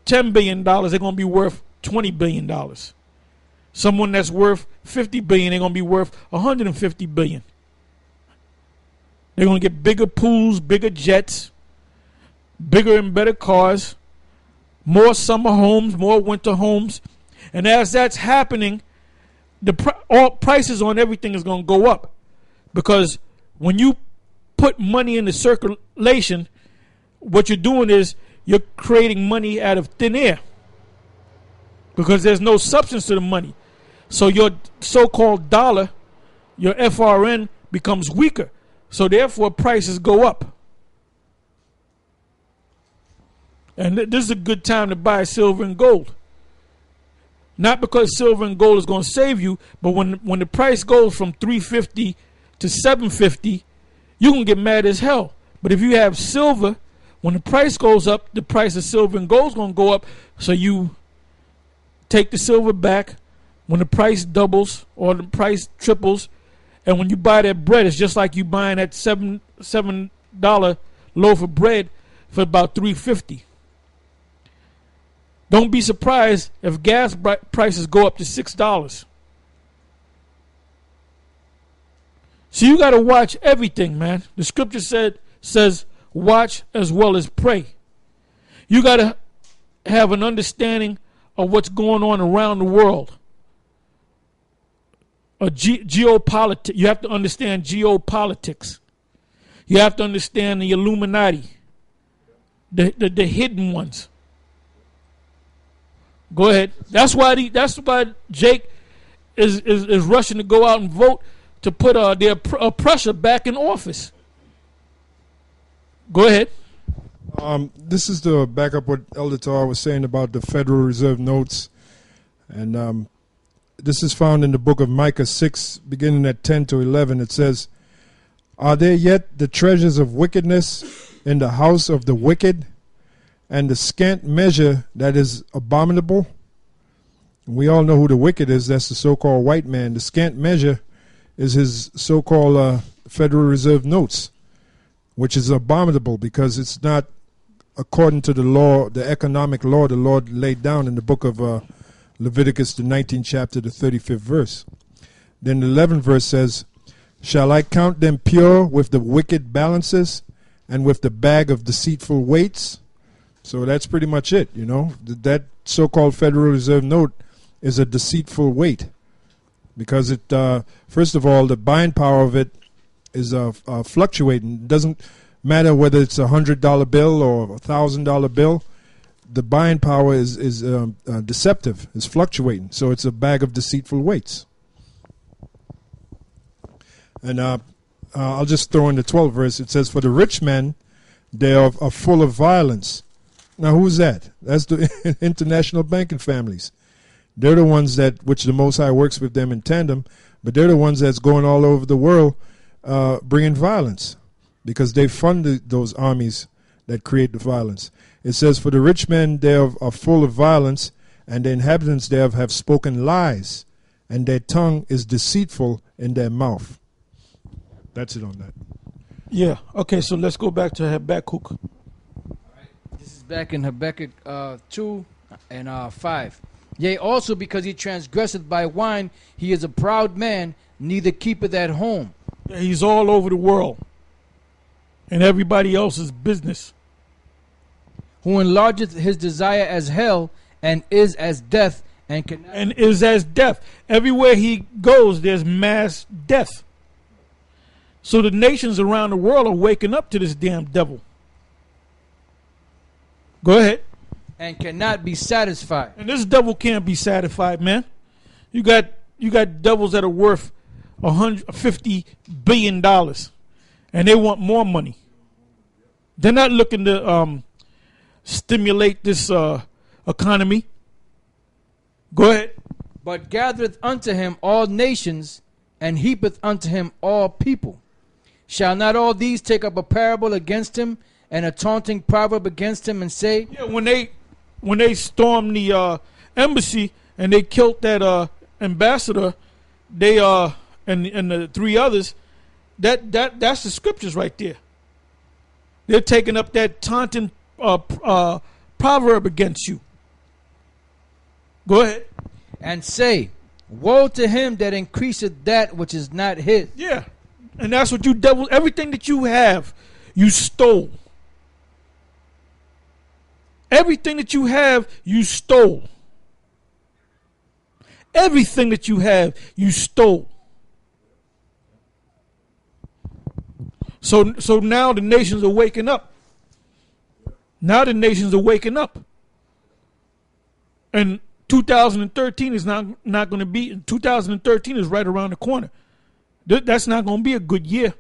$10 billion, they're going to be worth $20 billion. Someone that's worth $50 billion, they're going to be worth $150 billion. They're going to get bigger pools, bigger jets, bigger and better cars, more summer homes, more winter homes. And as that's happening, all prices on everything is going to go up. Because when you put money into circulation, what you're doing is you're creating money out of thin air. Because there's no substance to the money. So your so-called dollar, your FRN, becomes weaker. So therefore prices go up. And this is a good time to buy silver and gold. Not because silver and gold is going to save you, but when the price goes from $350 to $750, you're going to get mad as hell. But if you have silver, when the price goes up, the price of silver and gold is going to go up. So you take the silver back when the price doubles or the price triples. And when you buy that bread, it's just like you buying that $7 loaf of bread for about $3.50. Don't be surprised if gas prices go up to $6. So you got to watch everything, man. The scripture says watch as well as pray. You got to have an understanding of what's going on around the world. Geopolitics. You have to understand geopolitics. You have to understand the Illuminati, the hidden ones. Go ahead. That's why Jake is rushing to go out and vote to put their oppressor back in office. Go ahead. This is to back up what Elder Tar was saying about the Federal Reserve notes, and this is found in the book of Micah 6, beginning at 10 to 11. It says, "Are there yet the treasures of wickedness in the house of the wicked, and the scant measure that is abominable?" And we all know who the wicked is. That's the so-called white man. The scant measure is his so-called Federal Reserve notes, which is abominable because it's not according to the law, the economic law the Lord laid down in the book of Leviticus, the 19th chapter, the 35th verse. Then the 11th verse says, "Shall I count them pure with the wicked balances and with the bag of deceitful weights?" So that's pretty much it, you know. That so-called Federal Reserve note is a deceitful weight because it, first of all, the buying power of it is fluctuating. It doesn't matter whether it's $100 bill or $1,000 bill. The buying power is deceptive, is fluctuating. So it's a bag of deceitful weights. And I'll just throw in the 12th verse. It says, "For the rich men, they are full of violence." Now, who's that? That's the international banking families. They're the ones which the Most High works with them in tandem, but they're the ones that's going all over the world bringing violence because they fund those armies that create the violence. It says, "For the rich men, they are full of violence, and the inhabitants thereof have spoken lies, and their tongue is deceitful in their mouth." That's it on that. Yeah. Okay, so let's go back to Habakkuk. This is back in Habakkuk 2 and 5. "Yea, also because he transgresseth by wine, he is a proud man, neither keepeth at home." He's all over the world. And everybody else's business. "Who enlargeth his desire as hell, and is as death, and is as death." Everywhere he goes, there's mass death. So the nations around the world are waking up to this damn devil. Go ahead. "And cannot be satisfied." And this devil can't be satisfied, man. You got devils that are worth $150 billion, and they want more money. They're not looking to stimulate this economy. Go ahead. "But gathereth unto him all nations, and heapeth unto him all people. Shall not all these take up a parable against him, and a taunting proverb against him, and say..." Yeah, when they stormed the embassy and they killed that ambassador, they and the three others, that's the scriptures right there. They're taking up that taunting proverb against you. Go ahead. And say, woe to him that increaseth that which is not his. Yeah. And that's what you devil. Everything that you have, you stole. Everything that you have, you stole. Everything that you have, you stole. So now the nations are waking up. Now the nations are waking up. And 2013 is not going to be. 2013 is right around the corner. That's not going to be a good year.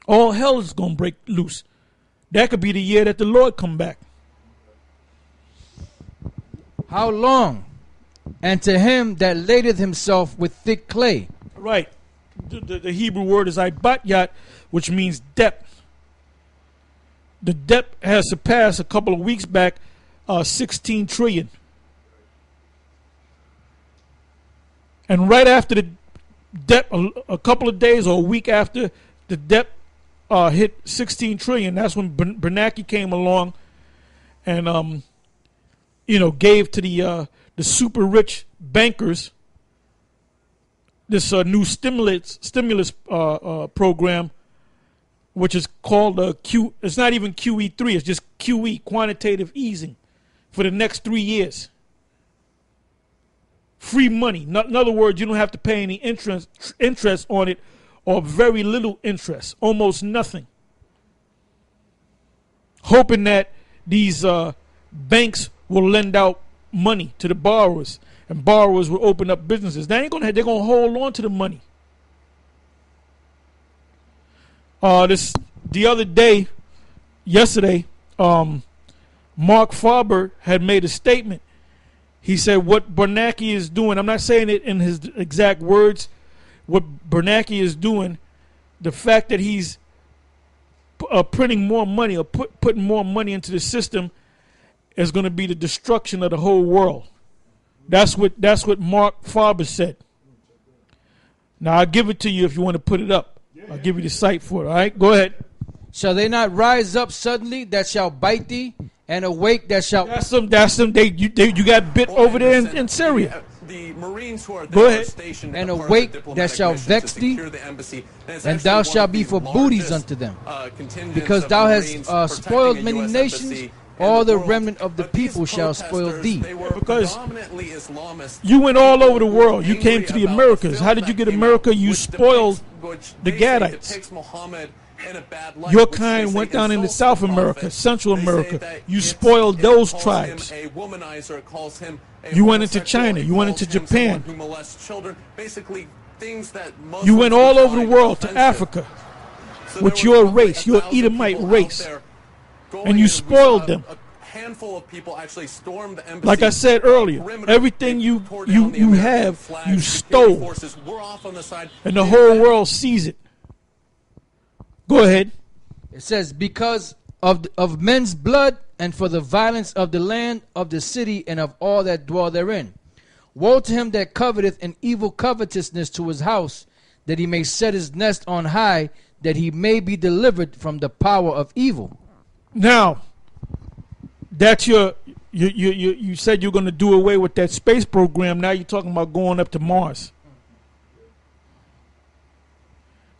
All hell is going to break loose. That could be the year that the Lord come back. How long? And to him that ladeth himself with thick clay. Right. The Hebrew word is ibatyat, which means depth. The depth has surpassed a couple of weeks back 16 trillion. And right after the depth, a couple of days or a week after the depth hit 16 trillion, that's when Bernanke came along and gave to the super rich bankers this new stimulus program, which is called it's not even QE3, it's just QE, quantitative easing, for the next 3 years. Free money. In other words, you don't have to pay any interest on it, or very little interest, almost nothing. Hoping that these banks will lend out money to the borrowers, and borrowers will open up businesses. They're gonna hold on to the money. Yesterday, Mark Farber had made a statement. He said what Bernanke is doing, I'm not saying it in his exact words, what Bernanke is doing, the fact that he's printing more money or putting more money into the system is going to be the destruction of the whole world. That's what Mark Farber said. Now, I'll give it to you if you want to put it up. I'll give you the site for it. All right, go ahead. Shall they not rise up suddenly that shall bite thee, and awake that shall... That's them. You got bit over there in Syria. The Marines who are go ahead. Stationed and awake that shall vex thee, and thou shalt be for booties unto them. Because thou hast spoiled many nations, all the remnant of the people shall spoil thee. Because you went all over the world. You came to the Americas. How did you get America? You spoiled the Gadites. Your kind went down into South America, Central America. You spoiled those tribes. You went into China. You went into Japan. You went all over the world to Africa with your race, your Edomite race. And you spoiled them. Like I said earlier, everything you have, you stole. And the whole world sees it. Go ahead. It says, because of men's blood, and for the violence of the land, of the city, and of all that dwell therein. Woe to him that coveteth an evil covetousness to his house, that he may set his nest on high, that he may be delivered from the power of evil. Now, that's you said you're going to do away with that space program. Now you're talking about going up to Mars.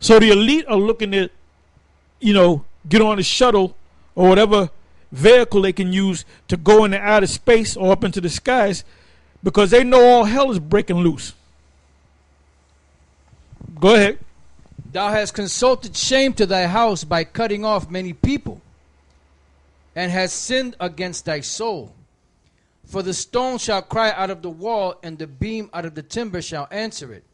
So the elite are looking at, get on a shuttle or whatever vehicle they can use to go into outer space or up into the skies, because they know all hell is breaking loose. Go ahead. Thou hast consulted shame to thy house by cutting off many people, and hast sinned against thy soul. For the stone shall cry out of the wall, and the beam out of the timber shall answer it.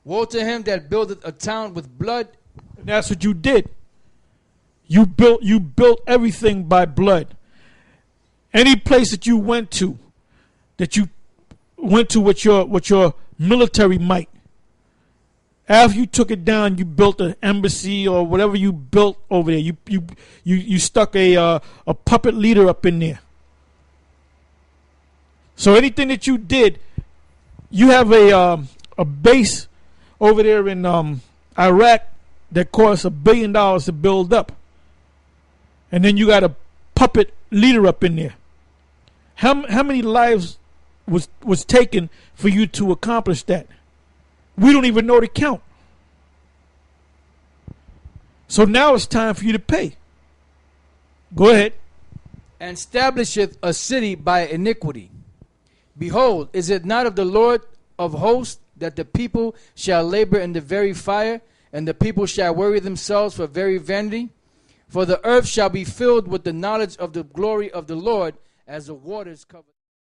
Woe to him that buildeth a town with blood. And that's what you did. You built everything by blood. Any place that you went to with your military might, after you took it down, you built an embassy or whatever you built over there. You stuck a puppet leader up in there. So anything that you did, you have a base over there in Iraq that costs $1 billion to build up, and then you got a puppet leader up in there. How many lives was taken for you to accomplish that. We don't even know the count. So now it's time for you to pay. Go ahead. And establisheth a city by iniquity. Behold, is it not of the Lord of hosts that the people shall labor in the very fire, and the people shall worry themselves for very vanity? For the earth shall be filled with the knowledge of the glory of the Lord, as the waters cover.